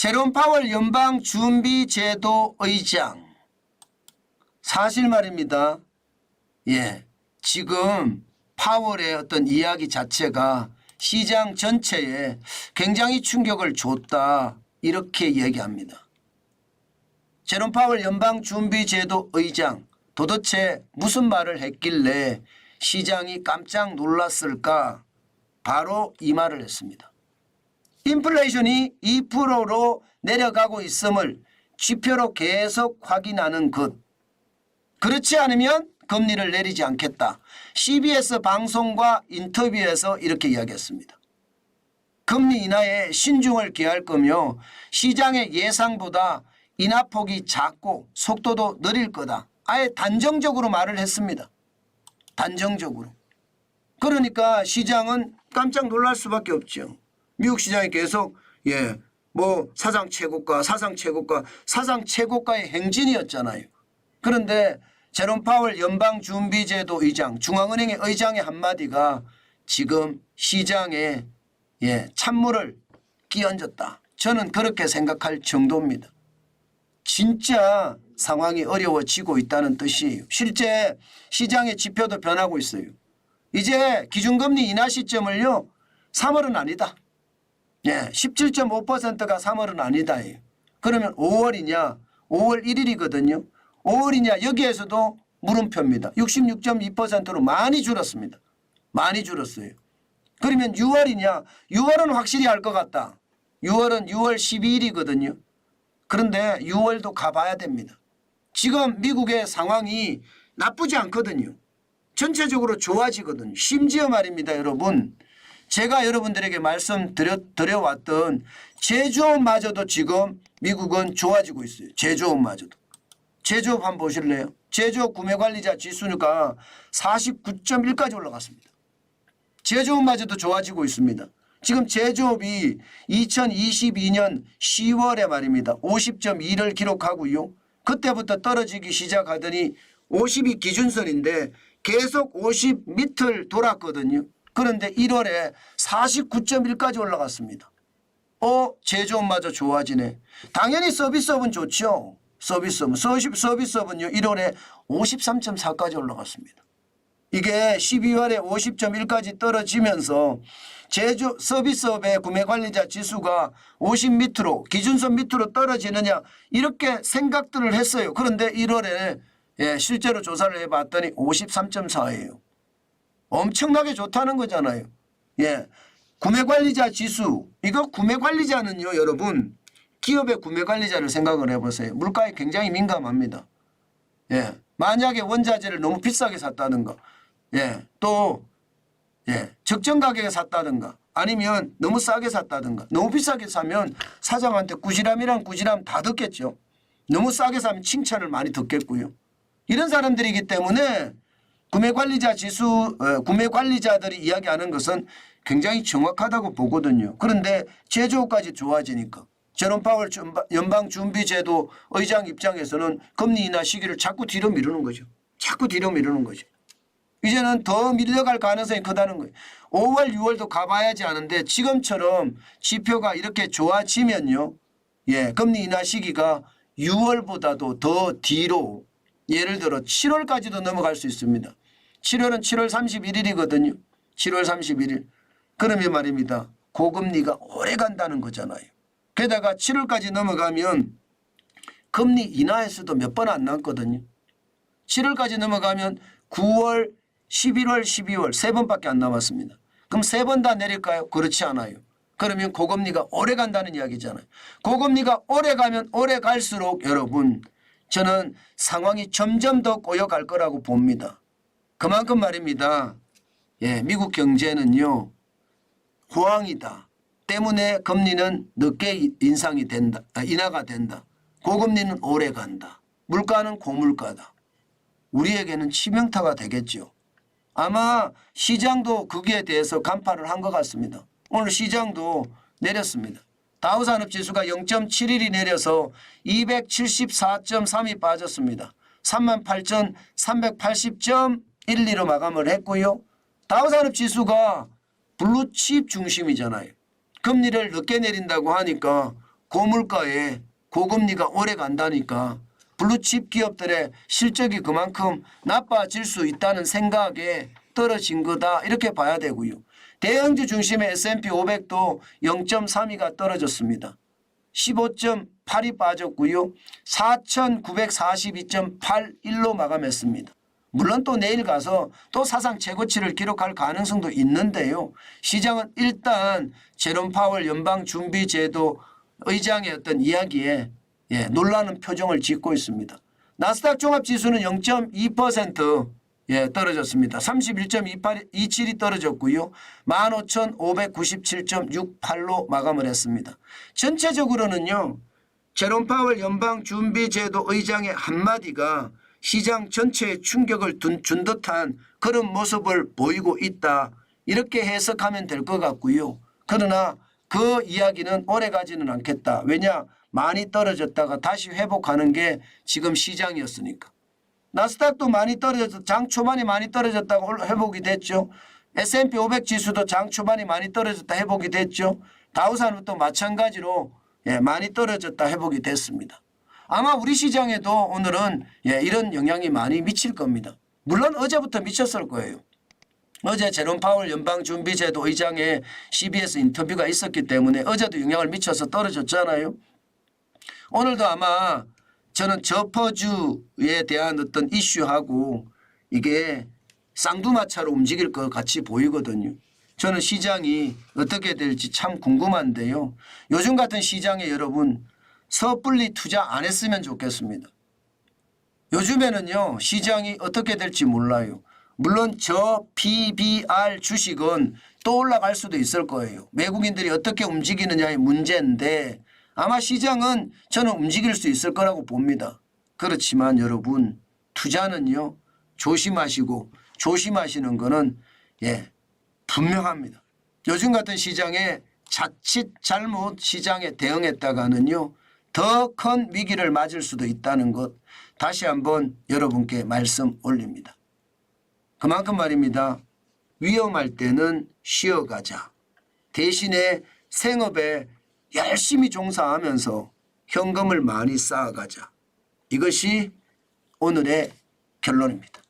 제롬 파월 연방준비제도 의장, 사실 말입니다. 지금 파월의 어떤 이야기 자체가 시장 전체에 굉장히 충격을 줬다, 이렇게 얘기합니다. 제롬 파월 연방준비제도 의장, 도대체 무슨 말을 했길래 시장이 깜짝 놀랐을까? 바로 이 말을 했습니다. 인플레이션이 2%로 내려가고 있음을 지표로 계속 확인하는 것. 그렇지 않으면 금리를 내리지 않겠다. CBS 방송과 인터뷰에서 이렇게 이야기했습니다. 금리 인하에 신중을 기할 거며 시장의 예상보다 인하폭이 작고 속도도 느릴 거다. 아예 단정적으로 말을 했습니다. 단정적으로. 그러니까 시장은 깜짝 놀랄 수밖에 없죠. 미국 시장이 계속 사상 최고가, 사상 최고가, 사상 최고가의 행진이었잖아요. 그런데 제롬 파월 연방준비제도 의장, 중앙은행의 의장의 한마디가 지금 시장에 찬물을 끼얹었다. 저는 그렇게 생각할 정도입니다. 진짜 상황이 어려워지고 있다는 뜻이에요. 실제 시장의 지표도 변하고 있어요. 이제 기준금리 인하 시점을요, 3월은 아니다. 17.5%가 3월은 아니다. 그러면 5월이냐? 5월 1일이거든요. 5월이냐? 여기에서도 물음표입니다. 66.2%로 많이 줄었습니다. 많이 줄었어요. 그러면 6월이냐? 6월은 확실히 알 것 같다. 6월은 6월 12일이거든요. 그런데 6월도 가봐야 됩니다. 지금 미국의 상황이 나쁘지 않거든요. 전체적으로 좋아지거든요. 심지어 말입니다, 여러분. 제가 여러분들에게 말씀드려왔던 제조업마저도 지금 미국은 좋아지고 있어요. 제조업마저도. 제조업 한번 보실래요? 제조업 구매관리자 지수가 49.1까지 올라갔습니다. 제조업마저도 좋아지고 있습니다. 지금 제조업이 2022년 10월에 말입니다. 50.2를 기록하고요. 그때부터 떨어지기 시작하더니 50이 기준선인데 계속 50 밑을 돌았거든요. 그런데 1월에 49.1까지 올라갔습니다. 제조업마저 좋아지네. 당연히 서비스업은 좋죠. 서비스업은요 1월에 53.4까지 올라갔습니다. 이게 12월에 50.1까지 떨어지면서 서비스업의 구매관리자 지수가 50 밑으로, 기준선 밑으로 떨어지느냐, 이렇게 생각들을 했어요. 그런데 1월에 실제로 조사를 해봤더니 53.4예요. 엄청나게 좋다는 거잖아요. 구매관리자 지수, 이거 구매관리자는요, 여러분, 기업의 구매관리자를 생각을 해보세요. 물가에 굉장히 민감합니다. 만약에 원자재를 너무 비싸게 샀다든가, 적정 가격에 샀다든가, 아니면 너무 싸게 샀다든가, 너무 비싸게 사면 사장한테 꾸지람이란 꾸지람 다 듣겠죠. 너무 싸게 사면 칭찬을 많이 듣겠고요. 이런 사람들이기 때문에 구매관리자들이 이야기하는 것은 굉장히 정확하다고 보거든요. 그런데 제조업까지 좋아지니까 제롬 파월 연방준비제도 의장 입장에서는 금리 인하 시기를 자꾸 뒤로 미루는 거죠. 자꾸 뒤로 미루는 거죠. 이제는 더 밀려갈 가능성이 크다는 거예요. 5월, 6월도 가봐야지 하는데 지금처럼 지표가 이렇게 좋아지면요. 금리 인하 시기가 6월보다도 더 뒤로, 예를 들어 7월까지도 넘어갈 수 있습니다. 7월은 7월 31일이거든요. 7월 31일. 그러면 말입니다. 고금리가 오래 간다는 거잖아요. 게다가 7월까지 넘어가면 금리 인하에서도 몇 번 안 남거든요. 7월까지 넘어가면 9월, 11월, 12월 3번밖에 안 남았습니다. 그럼 3번 다 내릴까요? 그렇지 않아요. 그러면 고금리가 오래 간다는 이야기잖아요. 고금리가 오래 가면 오래 갈수록 여러분, 저는 상황이 점점 더 꼬여갈 거라고 봅니다. 그만큼 말입니다. 미국 경제는요, 호황이다 때문에 금리는 늦게 인하가 된다. 고금리는 오래 간다. 물가는 고물가다. 우리에게는 치명타가 되겠죠. 아마 시장도 거기에 대해서 간파를 한 것 같습니다. 오늘 시장도 내렸습니다. 다우산업지수가 0.71이 내려서 274.3이 빠졌습니다. 38,380.12로 마감을 했고요. 다우산업지수가 블루칩 중심이잖아요. 금리를 늦게 내린다고 하니까 고물가에 고금리가 오래 간다니까 블루칩 기업들의 실적이 그만큼 나빠질 수 있다는 생각에 떨어진 거다 이렇게 봐야 되고요. 대형주 중심의 S&P 500도 0.32가 떨어졌습니다. 15.8이 빠졌고요. 4,942.81로 마감했습니다. 물론 또 내일 가서 또 사상 최고치를 기록할 가능성도 있는데요. 시장은 일단 제롬 파월 연방준비제도 의장의 어떤 이야기에 놀라는 표정을 짓고 있습니다. 나스닥 종합지수는 0.2% 떨어졌습니다. 31.27이 떨어졌고요. 15,597.68로 마감을 했습니다. 전체적으로는요. 제롬 파월 연방준비제도 의장의 한마디가 시장 전체에 충격을 준 듯한 그런 모습을 보이고 있다. 이렇게 해석하면 될 것 같고요. 그러나 그 이야기는 오래가지는 않겠다. 왜냐? 많이 떨어졌다가 다시 회복하는 게 지금 시장이었으니까. 나스닥도 많이 떨어져서 장 초반에 많이 떨어졌다가 회복이 됐죠. S&P 500 지수도 장 초반에 많이 떨어졌다 회복이 됐죠. 다우산업도 마찬가지로 많이 떨어졌다 회복이 됐습니다. 아마 우리 시장에도 오늘은 이런 영향이 많이 미칠 겁니다. 물론 어제부터 미쳤을 거예요. 어제 제롬 파월 연방준비제도 의장의 CBS 인터뷰가 있었기 때문에 어제도 영향을 미쳐서 떨어졌잖아요. 오늘도 아마 저는 저퍼주에 대한 어떤 이슈하고 이게 쌍두마차로 움직일 것 같이 보이거든요. 저는 시장이 어떻게 될지 참 궁금한데요. 요즘 같은 시장에 여러분 섣불리 투자 안 했으면 좋겠습니다. 요즘에는요 시장이 어떻게 될지 몰라요. 물론 저 PBR 주식은 또 올라갈 수도 있을 거예요. 외국인들이 어떻게 움직이느냐의 문제인데 아마 시장은 저는 움직일 수 있을 거라고 봅니다. 그렇지만 여러분 투자는요 조심하시고 조심하시는 거는 분명합니다. 요즘 같은 시장에 자칫 잘못 시장에 대응했다가는요 더 큰 위기를 맞을 수도 있다는 것 다시 한번 여러분께 말씀 올립니다. 그만큼 말입니다. 위험할 때는 쉬어가자. 대신에 생업에 열심히 종사하면서 현금을 많이 쌓아가자. 이것이 오늘의 결론입니다.